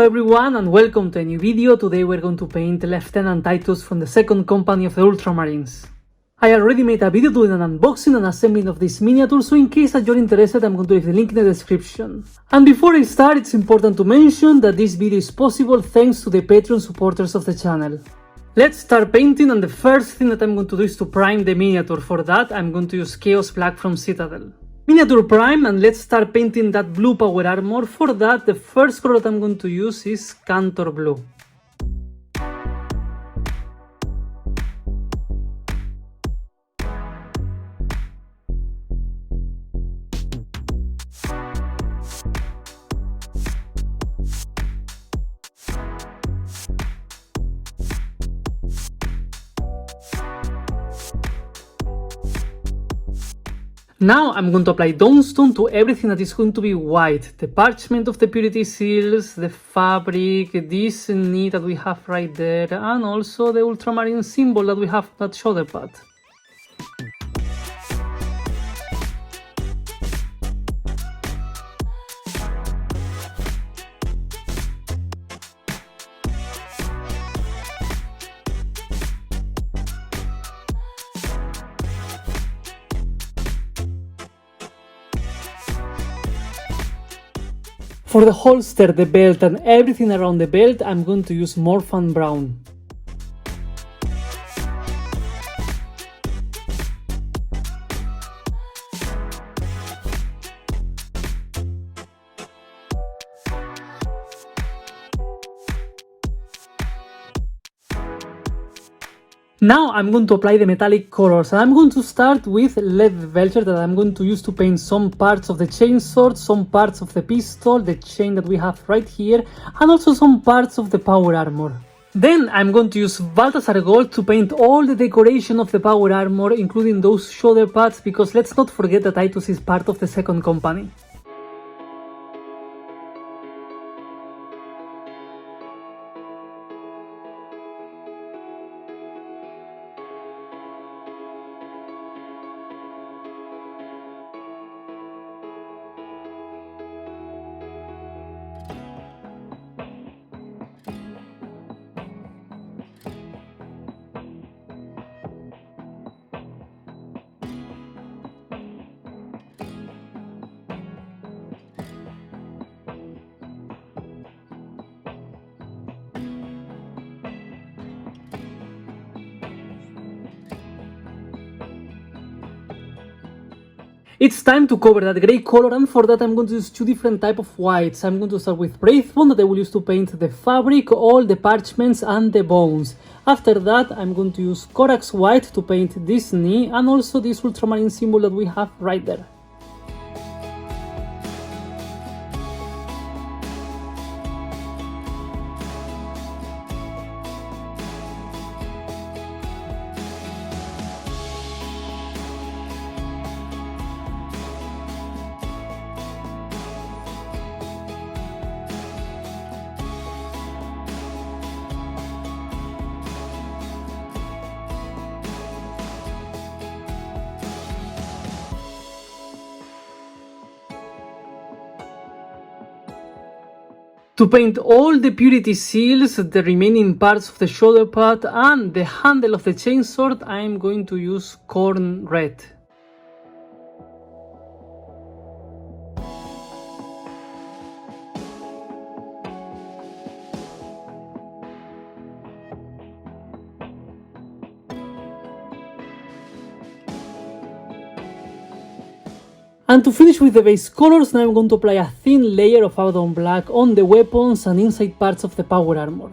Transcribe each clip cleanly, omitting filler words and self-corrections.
Hello everyone and welcome to a new video. Today we're going to paint Lieutenant Titus from the 2nd company of the Ultramarines. I already made a video doing an unboxing and assembling of this miniature, so in case that you're interested I'm going to leave the link in the description. And before I start, it's important to mention that this video is possible thanks to the Patreon supporters of the channel. Let's start painting, and the first thing that I'm going to do is to prime the miniature. For that I'm going to use Chaos Black from Citadel. Miniature prime, and let's start painting that blue power armor. For that, the first color that I'm going to use is Cantor Blue. Now I'm going to apply Dawnstone to everything that is going to be white. The parchment of the purity seals, the fabric, this knee that we have right there, and also the ultramarine symbol that we have on that shoulder pad. For the holster, the belt, and everything around the belt, I'm going to use Morphan Brown. Now I'm going to apply the metallic colors, and I'm going to start with lead velvet that I'm going to use to paint some parts of the chainsword, some parts of the pistol, the chain that we have right here, and also some parts of the power armor. Then I'm going to use Balthasar Gold to paint all the decoration of the power armor, including those shoulder pads, because let's not forget that Titus is part of the 2nd company. It's time to cover that grey color, and for that I'm going to use two different types of whites. I'm going to start with Wraithbone that I will use to paint the fabric, all the parchments and the bones. After that I'm going to use Corax White to paint this knee and also this ultramarine symbol that we have right there. To paint all the purity seals, the remaining parts of the shoulder pad and the handle of the chainsword, I am going to use Corn Red. And to finish with the base colors, now I'm going to apply a thin layer of Abaddon Black on the weapons and inside parts of the power armor.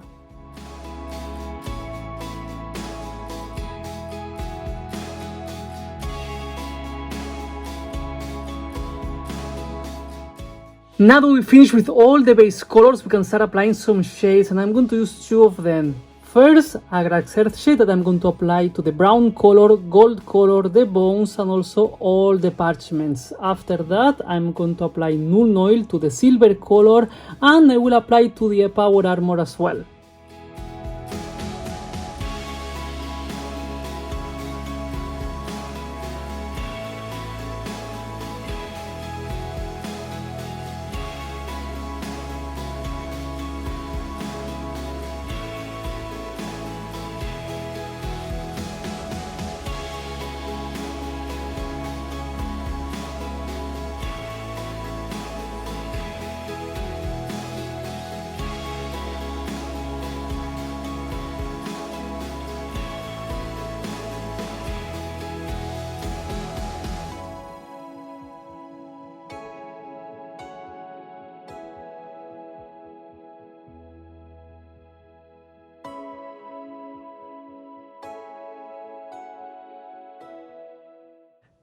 Now that we finish with all the base colors, we can start applying some shades, and I'm going to use two of them. First, a Grax Earth shade that I'm going to apply to the brown color, gold color, the bones and also all the parchments. After that, I'm going to apply Nuln Oil to the silver color, and I will apply to the power armor as well.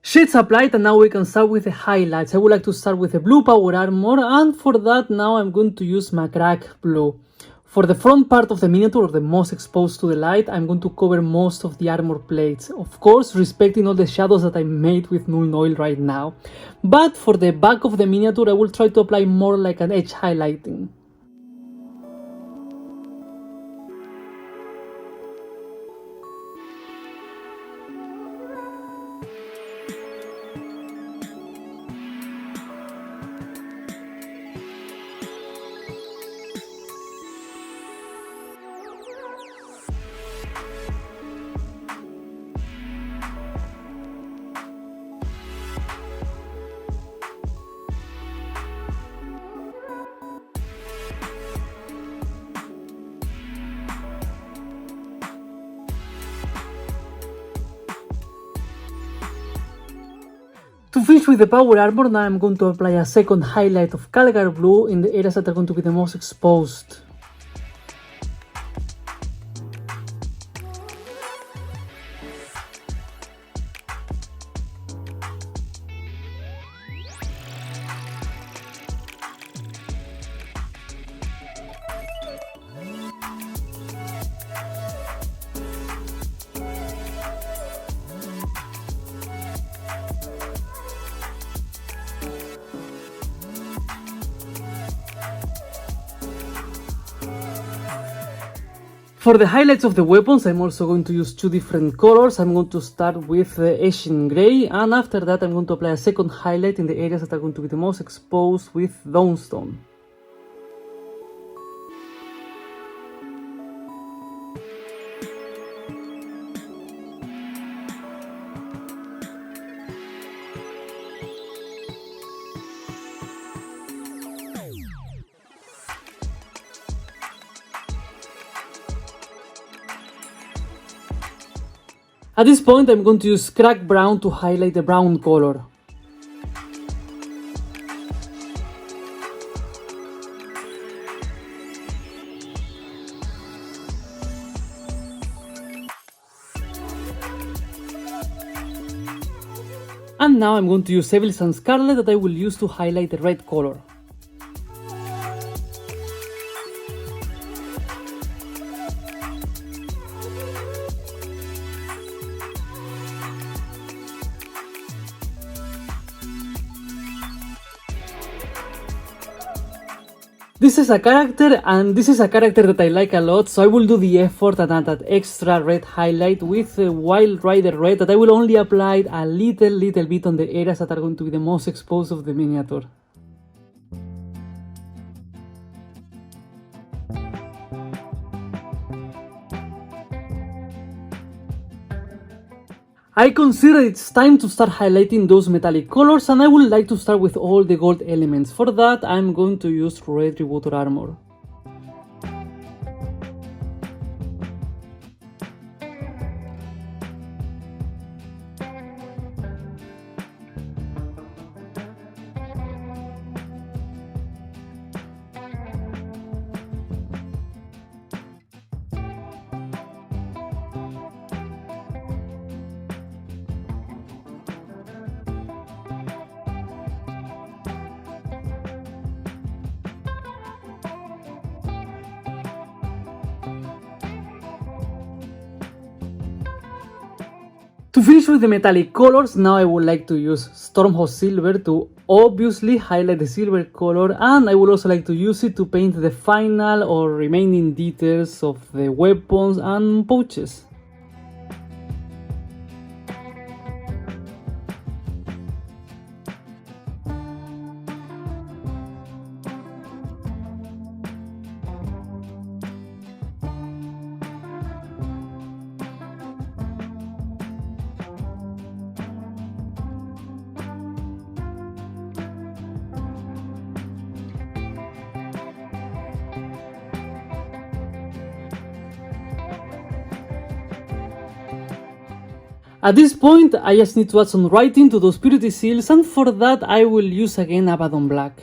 Shades applied, and now we can start with the highlights. I would like to start with the blue power armor, and for that now I'm going to use my crack blue. For the front part of the miniature, or the most exposed to the light, I'm going to cover most of the armor plates, of course respecting all the shadows that I made with Null Oil right now. But for the back of the miniature I will try to apply more like an edge highlighting. To finish with the power armor, now I'm going to apply a second highlight of Calgar blue in the areas that are going to be the most exposed. For the highlights of the weapons, I'm also going to use two different colors. I'm going to start with the Asian Grey, and after that I'm going to apply a second highlight in the areas that are going to be the most exposed with Dawnstone. At this point I'm going to use crack brown to highlight the brown color. And now I'm going to use Evils and Scarlet that I will use to highlight the red color. This is a character, and this is a character that I like a lot, so I will do the effort and add that extra red highlight with Wild Rider Red that I will only apply a little bit on the areas that are going to be the most exposed of the miniature. I consider it's time to start highlighting those metallic colors, and I would like to start with all the gold elements. For that, I'm going to use Retributor Armor. To finish with the metallic colors, now I would like to use Stormhost Silver to obviously highlight the silver color, and I would also like to use it to paint the final or remaining details of the weapons and pouches. At this point, I just need to add some writing to those purity seals, and for that I will use again Abaddon Black.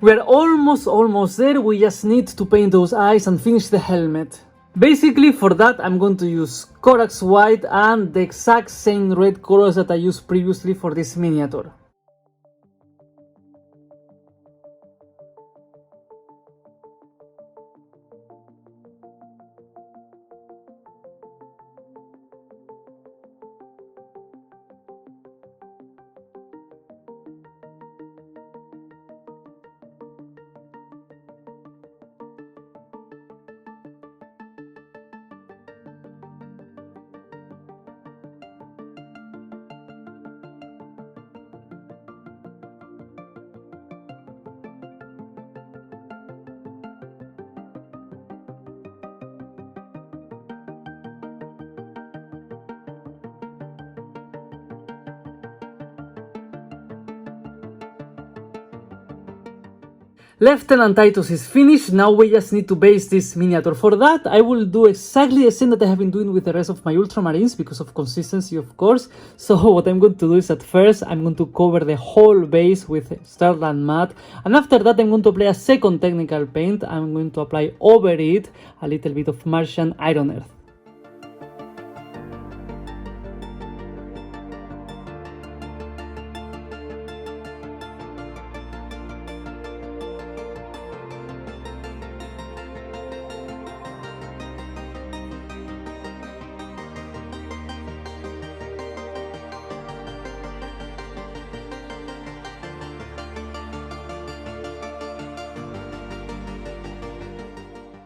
We're almost there. We just need to paint those eyes and finish the helmet. Basically, for that, I'm going to use Corax White and the exact same red colors that I used previously for this miniature. Lieutenant Titus is finished. Now we just need to base this miniature. For that, I will do exactly the same that I have been doing with the rest of my Ultramarines because of consistency, of course. So what I'm going to do is at first, I'm going to cover the whole base with Starland Matte. And after that, I'm going to apply a second technical paint. I'm going to apply over it a little bit of Martian Iron Earth.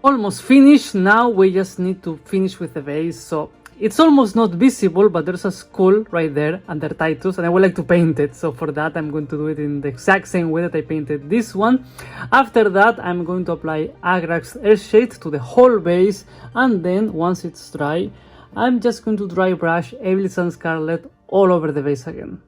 Almost finished. Now we just need to finish with the base, so it's almost not visible, but there's a skull right there under Titus and I would like to paint it. So for that I'm going to do it in the exact same way that I painted this one. After that I'm going to apply Agrax Earthshade to the whole base, and then once it's dry I'm just going to dry brush Evil's Scarlet all over the base again.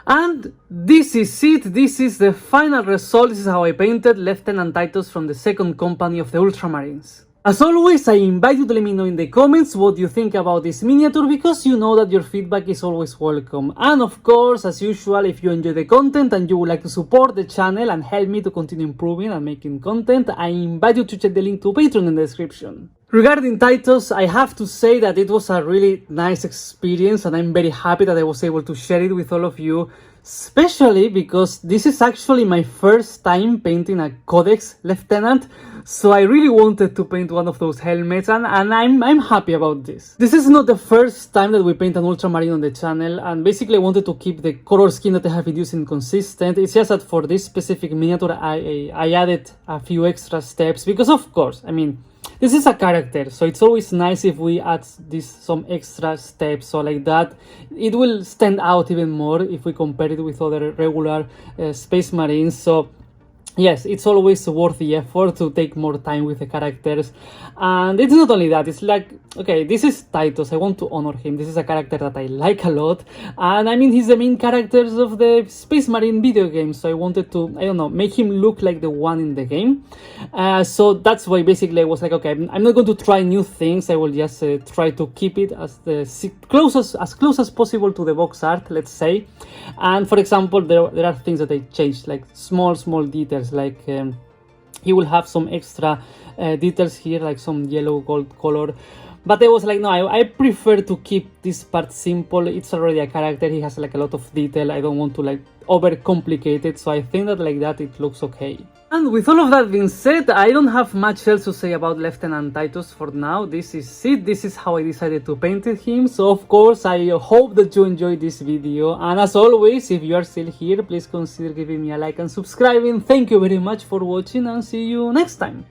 And this is it, this is the final result. This is how I painted Lieutenant Titus from the second company of the Ultramarines. As always, I invite you to let me know in the comments what you think about this miniature, because you know that your feedback is always welcome. And of course, as usual, if you enjoy the content and you would like to support the channel and help me to continue improving and making content, I invite you to check the link to Patreon in the description. Regarding Titus, I have to say that it was a really nice experience and I'm very happy that I was able to share it with all of you, especially because this is actually my first time painting a Codex Lieutenant, so I really wanted to paint one of those helmets and I'm happy about this. This is not the first time that we paint an Ultramarine on the channel, and basically I wanted to keep the color scheme that I have been using consistent. It's just that for this specific miniature I added a few extra steps because of course, I mean, this is a character, so it's always nice if we add some extra steps, so like that it will stand out even more if we compare it with other regular Space Marines. So yes, it's always worth the effort to take more time with the characters. And it's not only that, it's like, okay, this is Titus, I want to honor him. This is a character that I like a lot, and I mean, he's the main characters of the Space Marine video game, so I wanted to, I don't know, make him look like the one in the game. So that's why basically I was like, okay, I'm not going to try new things, I will just try to keep it as close as possible to the box art, let's say. And for example, there are things that I changed, like small details, like he will have some extra details here, like some yellow gold color, but I was like, no, I prefer to keep this part simple. It's already a character, he has like a lot of detail, I don't want to like overcomplicate it, so I think that like that it looks okay. And with all of that being said, I don't have much else to say about Lieutenant Titus for now. This is it, this is how I decided to paint him. So of course I hope that you enjoyed this video, and as always, if you are still here, please consider giving me a like and subscribing. Thank you very much for watching, and see you next time.